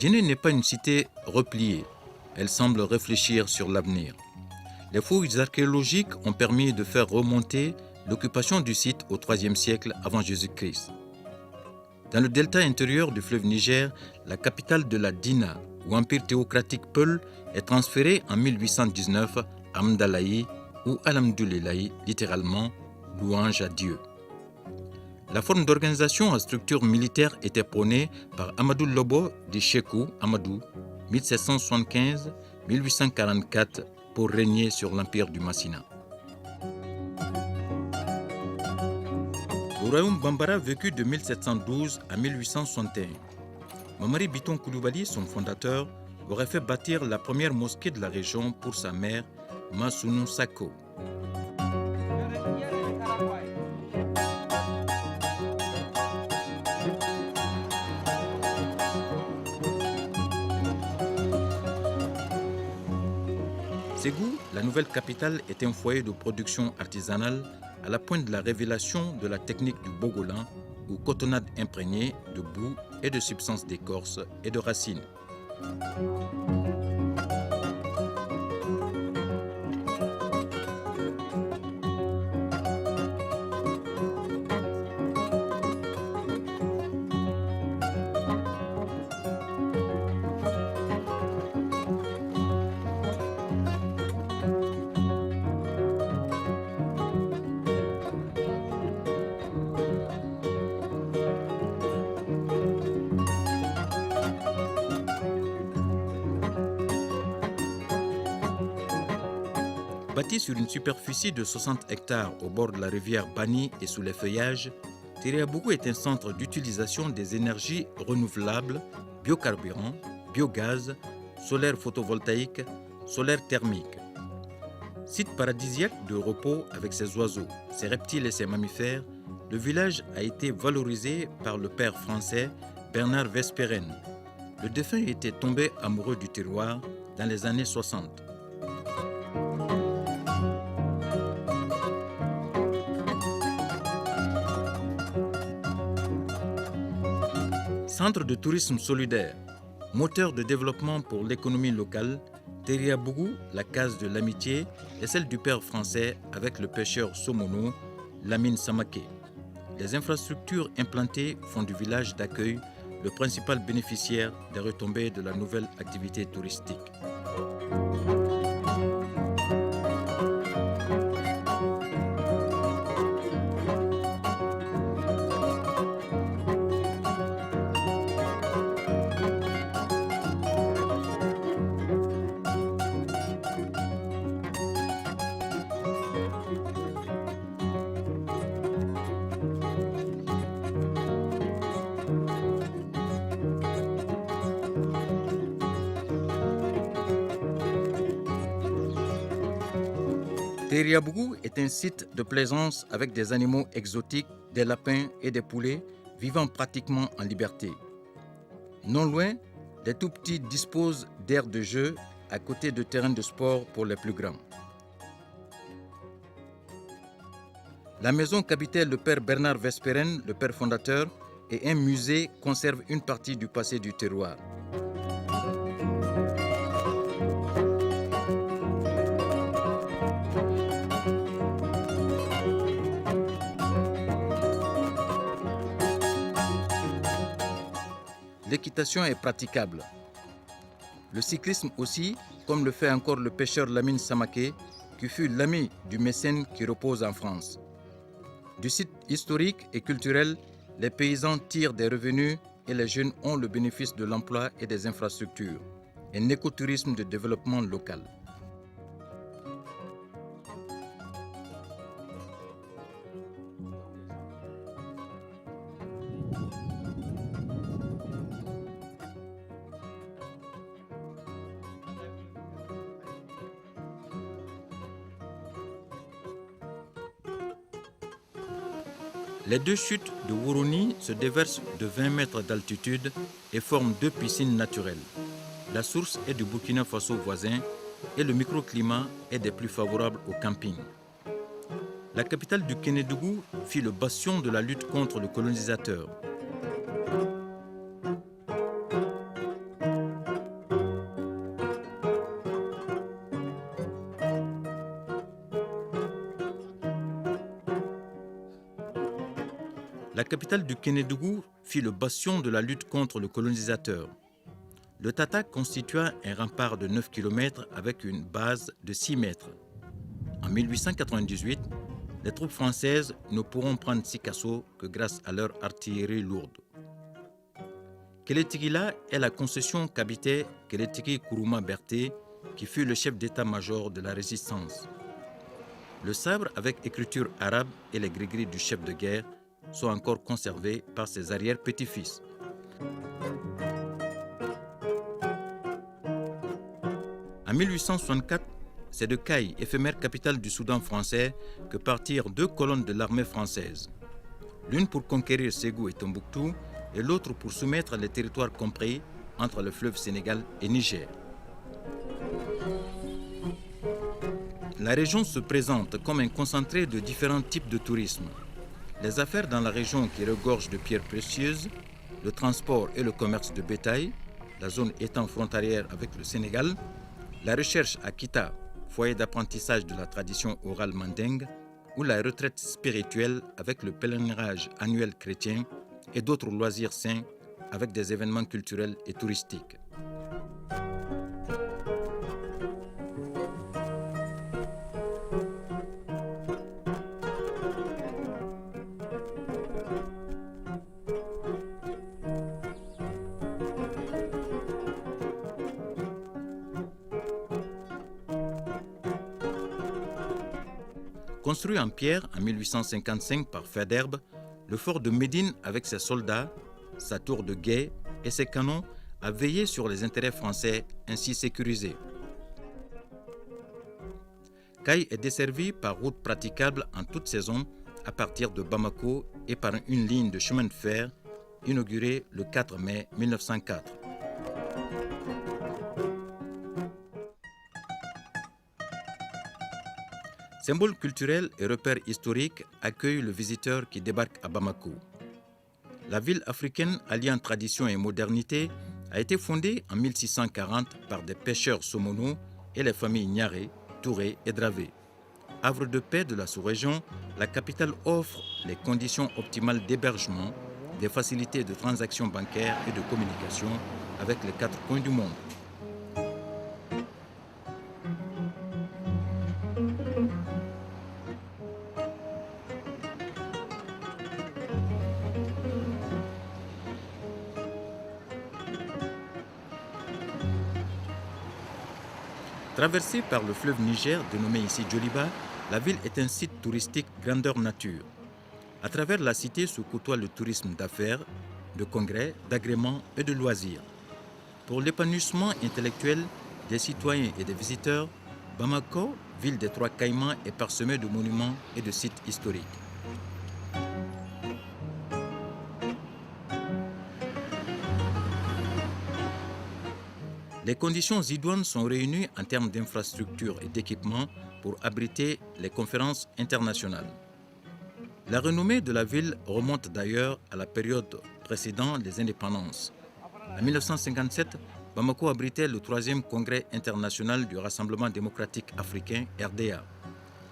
Djenné n'est pas une cité repliée. Elle semble réfléchir sur l'avenir. Les fouilles archéologiques ont permis de faire remonter l'occupation du site au IIIe siècle avant Jésus-Christ. Dans le delta intérieur du fleuve Niger, la capitale de la Dina, ou empire théocratique Peul, est transférée en 1819 à Mdalaï ou Alhamdoulilaï, littéralement louange à Dieu. La forme d'organisation à structure militaire était prônée par Amadou Lobo di Chekou Amadou, 1775-1844, pour régner sur l'empire du Massina. Le royaume Bambara vécut de 1712 à 1861. Mamari Biton Koulibaly, son fondateur, aurait fait bâtir la première mosquée de la région pour sa mère, Masounou Sako. Ségou, la nouvelle capitale, est un foyer de production artisanale à la pointe de la révélation de la technique du bogolan, ou cotonnade imprégnée de boue et de substances d'écorce et de racines. Bâti sur une superficie de 60 hectares au bord de la rivière Bani et sous les feuillages, Tériabougou est un centre d'utilisation des énergies renouvelables, biocarburants, biogaz, solaire photovoltaïque, solaire thermique. Site paradisiaque de repos avec ses oiseaux, ses reptiles et ses mammifères, le village a été valorisé par le père français Bernard Vesperen. Le défunt était tombé amoureux du terroir dans les années 60. Centre de tourisme solidaire, moteur de développement pour l'économie locale, Tériabougou, la case de l'amitié, est celle du père français avec le pêcheur Somono, Lamine Samaké. Les infrastructures implantées font du village d'accueil le principal bénéficiaire des retombées de la nouvelle activité touristique. Tériabougou est un site de plaisance avec des animaux exotiques, des lapins et des poulets vivant pratiquement en liberté. Non loin, les tout-petits disposent d'aires de jeu à côté de terrains de sport pour les plus grands. La maison qu'habitait le père Bernard Vesperen, le père fondateur, et un musée conservent une partie du passé du terroir. L'équitation est praticable. Le cyclisme aussi, comme le fait encore le pêcheur Lamine Samaké, qui fut l'ami du mécène qui repose en France. Du site historique et culturel, les paysans tirent des revenus et les jeunes ont le bénéfice de l'emploi et des infrastructures. Un écotourisme de développement local. Les deux chutes de Wourouni se déversent de 20 mètres d'altitude et forment deux piscines naturelles. La source est du Burkina Faso voisin et le microclimat est des plus favorables au camping. La capitale du Kénédougou fit le bastion de la lutte contre le colonisateur. capitale du Kénédougou fut le bastion de la lutte contre le colonisateur. Le Tata constitua un rempart de 9 km avec une base de 6 mètres. En 1898, les troupes françaises ne pourront prendre Sikasso que grâce à leur artillerie lourde. Kélétigila est la concession qu'habitait Kélétigi Kourouma Berté, qui fut le chef d'état-major de la résistance. Le sabre avec écriture arabe et les gris-gris du chef de guerre sont encore conservés par ses arrière-petits-fils. En 1864, c'est de Caille, éphémère capitale du Soudan français, que partirent 2 colonnes de l'armée française. L'une pour conquérir Ségou et Tombouctou et l'autre pour soumettre les territoires compris entre le fleuve Sénégal et Niger. La région se présente comme un concentré de différents types de tourisme. Les affaires dans la région qui regorge de pierres précieuses, le transport et le commerce de bétail, la zone étant frontalière avec le Sénégal, la recherche à Kita, foyer d'apprentissage de la tradition orale mandingue, ou la retraite spirituelle avec le pèlerinage annuel chrétien et d'autres loisirs sains avec des événements culturels et touristiques. Construit en pierre en 1855 par Faidherbe, le fort de Médine avec ses soldats, sa tour de guet et ses canons a veillé sur les intérêts français ainsi sécurisés. Caille est desservi par route praticable en toute saison à partir de Bamako et par une ligne de chemin de fer inaugurée le 4 mai 1904. Symbole culturel et repère historique accueille le visiteur qui débarque à Bamako. La ville africaine alliant tradition et modernité a été fondée en 1640 par des pêcheurs somono et les familles Niaré, Touré et Dravé. Havre de paix de la sous-région, la capitale offre les conditions optimales d'hébergement, des facilités de transactions bancaires et de communication avec les 4 coins du monde. Traversée par le fleuve Niger, dénommé ici Djoliba, la ville est un site touristique grandeur nature. À travers la cité se côtoie le tourisme d'affaires, de congrès, d'agréments et de loisirs. Pour l'épanouissement intellectuel des citoyens et des visiteurs, Bamako, ville des 3 Caïmans, est parsemée de monuments et de sites historiques. Les conditions idoines sont réunies en termes d'infrastructures et d'équipements pour abriter les conférences internationales. La renommée de la ville remonte d'ailleurs à la période précédant les indépendances. En 1957, Bamako abritait le 3e congrès international du Rassemblement démocratique africain, RDA.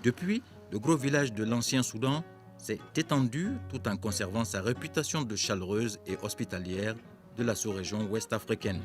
Depuis, le gros village de l'ancien Soudan s'est étendu tout en conservant sa réputation de chaleureuse et hospitalière de la sous-région ouest africaine.